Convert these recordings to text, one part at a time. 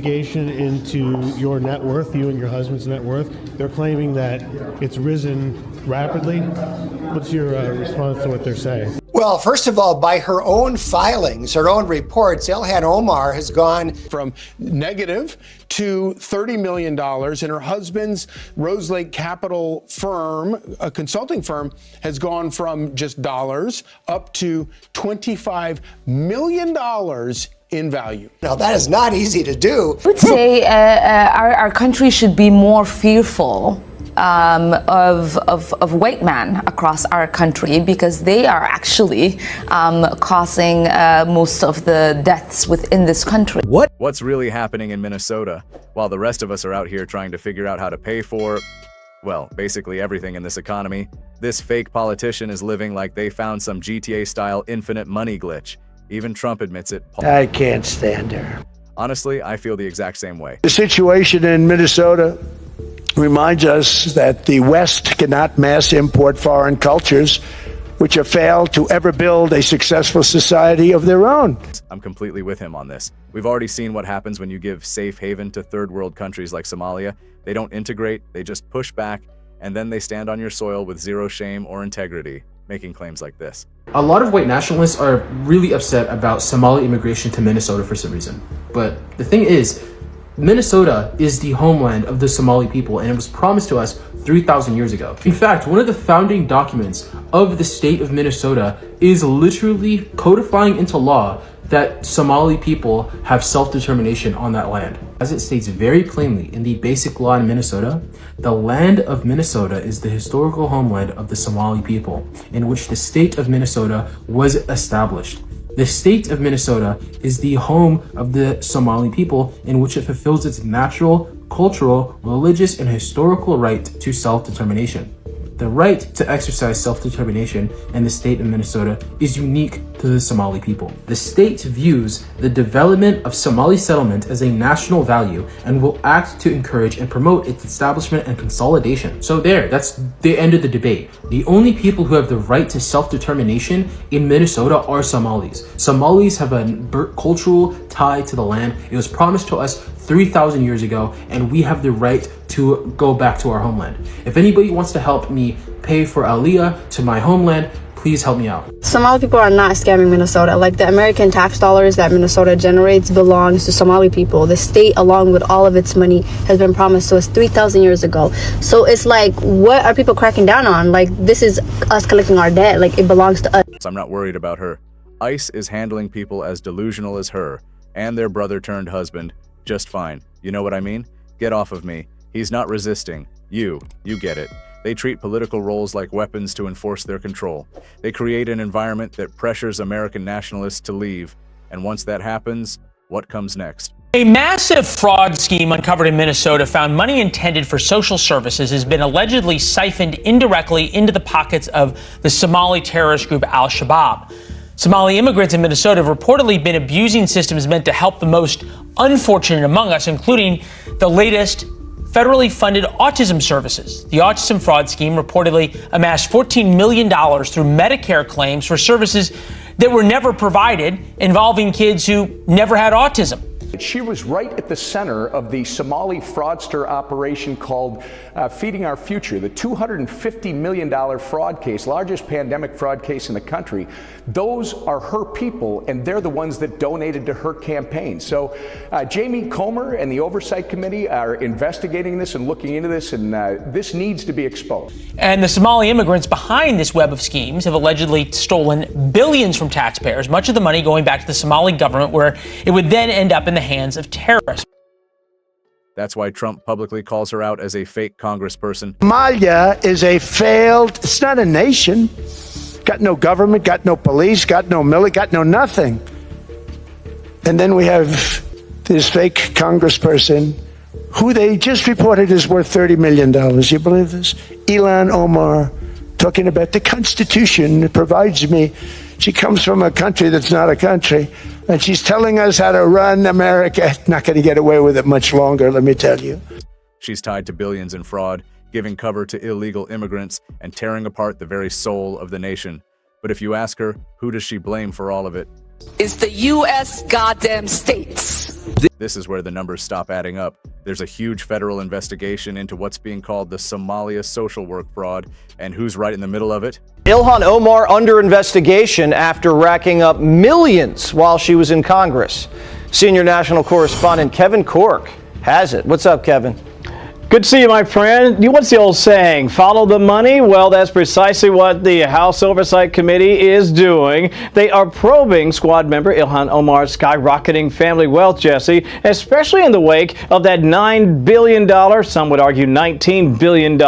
investigation into your net worth, you and your husband's net worth. They're claiming that it's risen rapidly. What's your response to what they're saying? Well, first of all, by her own filings, her own reports, Ilhan Omar has gone from negative to $30 million, and her husband's Rose Lake Capital firm, a consulting firm, has gone from just dollars up to $25 million in value. Now, that is not easy to do. I would say our country should be more fearful of white men across our country, because they are actually causing most of the deaths within this country. What's really happening in Minnesota while the rest of us are out here trying to figure out how to pay for, well, basically everything in this economy? This fake politician is living like they found some GTA-style infinite money glitch. Even Trump admits it. I can't stand her. Honestly, I feel the exact same way. The situation in Minnesota reminds us that the West cannot mass import foreign cultures which have failed to ever build a successful society of their own. I'm completely with him on this. We've already seen what happens when you give safe haven to third world countries like Somalia. They don't integrate, they just push back, and then they stand on your soil with zero shame or integrity, making claims like this. A lot of white nationalists are really upset about Somali immigration to Minnesota for some reason. But the thing is, Minnesota is the homeland of the Somali people, and it was promised to us 3,000 years ago. In fact, one of the founding documents of the state of Minnesota is literally codifying into law that Somali people have self-determination on that land. As it states very plainly in the basic law in Minnesota, the land of Minnesota is the historical homeland of the Somali people, in which the state of Minnesota was established. The state of Minnesota is the home of the Somali people, in which it fulfills its natural, cultural, religious, and historical right to self-determination. The right to exercise self-determination in the state of Minnesota is unique to the Somali people. The state views the development of Somali settlement as a national value and will act to encourage and promote its establishment and consolidation. So that's the end of the debate. The only people who have the right to self-determination in Minnesota are Somalis. Somalis have a cultural tie to the land. It was promised to us 3,000 years ago, and we have the right to go back to our homeland. If anybody wants to help me pay for Aliyah to my homeland, please help me out. Somali people are not scamming Minnesota. Like, the American tax dollars that Minnesota generates belongs to Somali people. The state, along with all of its money, has been promised to us 3,000 years ago. So it's like, what are people cracking down on? Like, this is us collecting our debt. Like, it belongs to us. I'm not worried about her. ICE is handling people as delusional as her and their brother-turned-husband just fine. You know what I mean? Get off of me. He's not resisting. You get it. They treat political roles like weapons to enforce their control. They create an environment that pressures American nationalists to leave. And once that happens, what comes next? A massive fraud scheme uncovered in Minnesota found money intended for social services has been allegedly siphoned indirectly into the pockets of the Somali terrorist group Al-Shabaab. Somali immigrants in Minnesota have reportedly been abusing systems meant to help the most unfortunate among us, including the latest federally funded autism services. The autism fraud scheme reportedly amassed $14 million through Medicare claims for services that were never provided, involving kids who never had autism. She was right at the center of the Somali fraudster operation called Feeding Our Future, the $250 million fraud case, largest pandemic fraud case in the country. Those are her people, and they're the ones that donated to her campaign. So Jamie Comer and the Oversight Committee are investigating this and looking into this, and this needs to be exposed. And the Somali immigrants behind this web of schemes have allegedly stolen billions from taxpayers, much of the money going back to the Somali government, where it would then end up in the hands of terrorists. That's why Trump publicly calls her out as a fake congressperson. Somalia is a failed, it's not a nation. Got no government, got no police, got no military, got no nothing. And then we have this fake congressperson who they just reported is worth $30 million. You believe this? Ilhan Omar, talking about the Constitution provides me. She comes from a country that's not a country, and she's telling us how to run America. Not going to get away with it much longer, let me tell you. She's tied to billions in fraud, giving cover to illegal immigrants, and tearing apart the very soul of the nation. But if you ask her, who does she blame for all of it? is the U.S. goddamn states. This is where the numbers stop adding up. There's a huge federal investigation into what's being called the Somalia social work fraud, and who's right in the middle of it? Ilhan Omar under investigation after racking up millions while she was in Congress. Senior national correspondent Kevin Cork has it. What's up, Kevin? Good to see you, my friend. What's the old saying? Follow the money? Well, that's precisely what the House Oversight Committee is doing. They are probing squad member Ilhan Omar's skyrocketing family wealth, Jesse, especially in the wake of that $9 billion, some would argue $19 billion,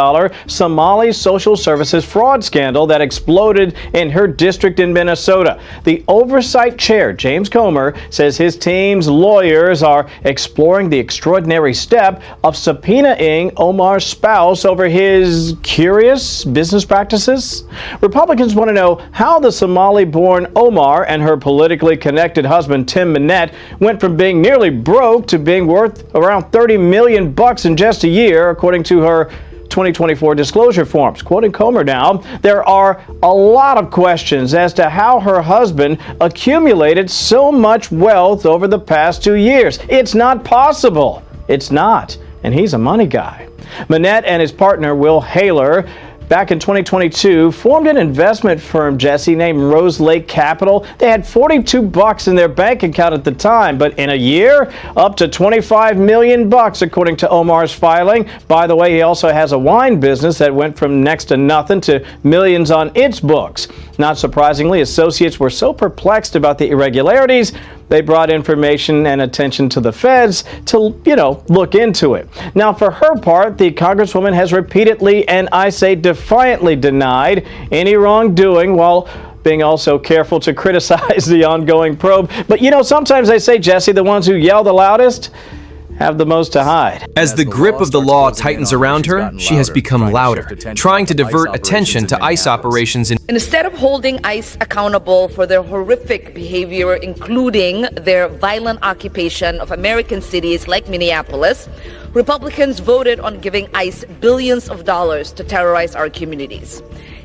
Somali social services fraud scandal that exploded in her district in Minnesota. The Oversight Chair, James Comer, says his team's lawyers are exploring the extraordinary step of subpoenaing Omar's spouse over his curious business practices. Republicans want to know how the Somali-born Omar and her politically connected husband Tim Minette went from being nearly broke to being worth around $30 million in just a year, according to her 2024 disclosure forms. Quoting Comer now, there are a lot of questions as to how her husband accumulated so much wealth over the past 2 years. It's not possible. It's not. And he's a money guy. Minette and his partner, Will Haler, back in 2022, formed an investment firm, Jesse, named Rose Lake Capital. They had $42 in their bank account at the time, but in a year, up to $25 million, according to Omar's filing. By the way, he also has a wine business that went from next to nothing to millions on its books. Not surprisingly, associates were so perplexed about the irregularities, they brought information and attention to the feds to, look into it. Now, for her part, the Congresswoman has repeatedly, and I say defiantly, denied any wrongdoing while being also careful to criticize the ongoing probe. But, sometimes they say, Jesse, the ones who yell the loudest have the most to hide. As the grip of the law tightens around her, she has become louder, trying to divert attention to ICE operations in. Instead of holding ICE accountable for their horrific behavior, including their violent occupation of American cities like Minneapolis, Republicans voted on giving ICE billions of dollars to terrorize our communities.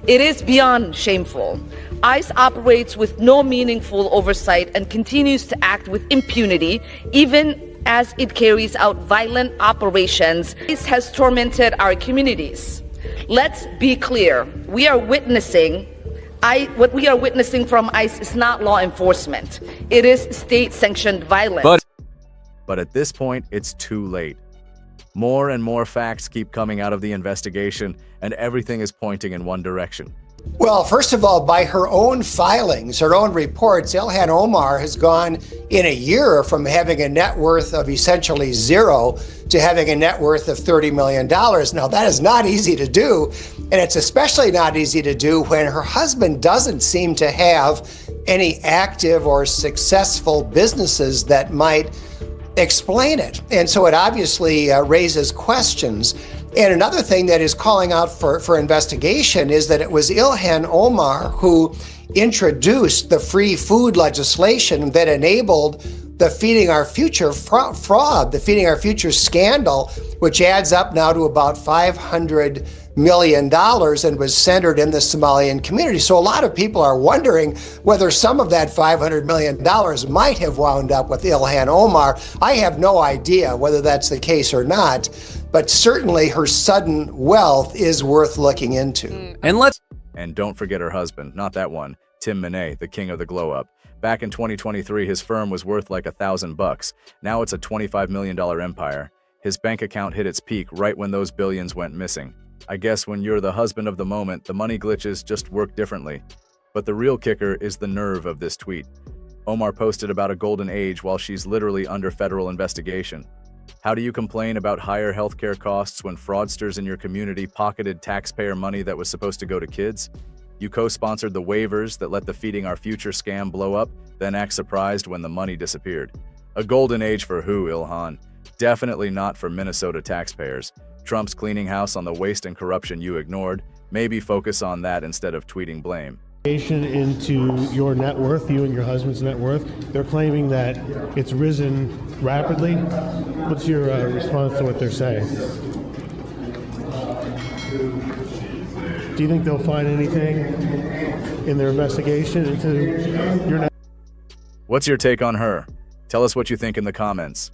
It is beyond shameful. ICE operates with no meaningful oversight and continues to act with impunity, even as it carries out violent operations. ICE has tormented our communities. Let's be clear. What we are witnessing from ICE is not law enforcement. It is state-sanctioned violence. But at this point, it's too late. More and more facts keep coming out of the investigation, and everything is pointing in one direction. Well, first of all, by her own filings, her own reports, Ilhan Omar has gone in a year from having a net worth of essentially zero to having a net worth of $30 million. Now, that is not easy to do, and it's especially not easy to do when her husband doesn't seem to have any active or successful businesses that might explain it. And so it obviously raises questions. And another thing that is calling out for investigation is that it was Ilhan Omar who introduced the free food legislation that enabled the Feeding Our Future fraud, the Feeding Our Future scandal, which adds up now to about $500 million and was centered in the Somalian community. So a lot of people are wondering whether some of that $500 million might have wound up with Ilhan Omar. I have no idea whether that's the case or not, but certainly her sudden wealth is worth looking into. And don't forget her husband, not that one, Tim Minette, the king of the glow-up. Back in 2023, his firm was worth like $1,000. Now it's a $25 million empire. His bank account hit its peak right when those billions went missing. I guess when you're the husband of the moment, the money glitches just work differently. But the real kicker is the nerve of this tweet. Omar posted about a golden age while she's literally under federal investigation. How do you complain about higher healthcare costs when fraudsters in your community pocketed taxpayer money that was supposed to go to kids? You co-sponsored the waivers that let the Feeding Our Future scam blow up, then act surprised when the money disappeared. A golden age for who, Ilhan? Definitely not for Minnesota taxpayers. Trump's cleaning house on the waste and corruption you ignored. Maybe focus on that instead of tweeting blame. Into your net worth, you and your husband's net worth, they're claiming that it's risen rapidly. What's your response to what they're saying? Do you think they'll find anything in their investigation into your net? What's your take on her? Tell us what you think in the comments.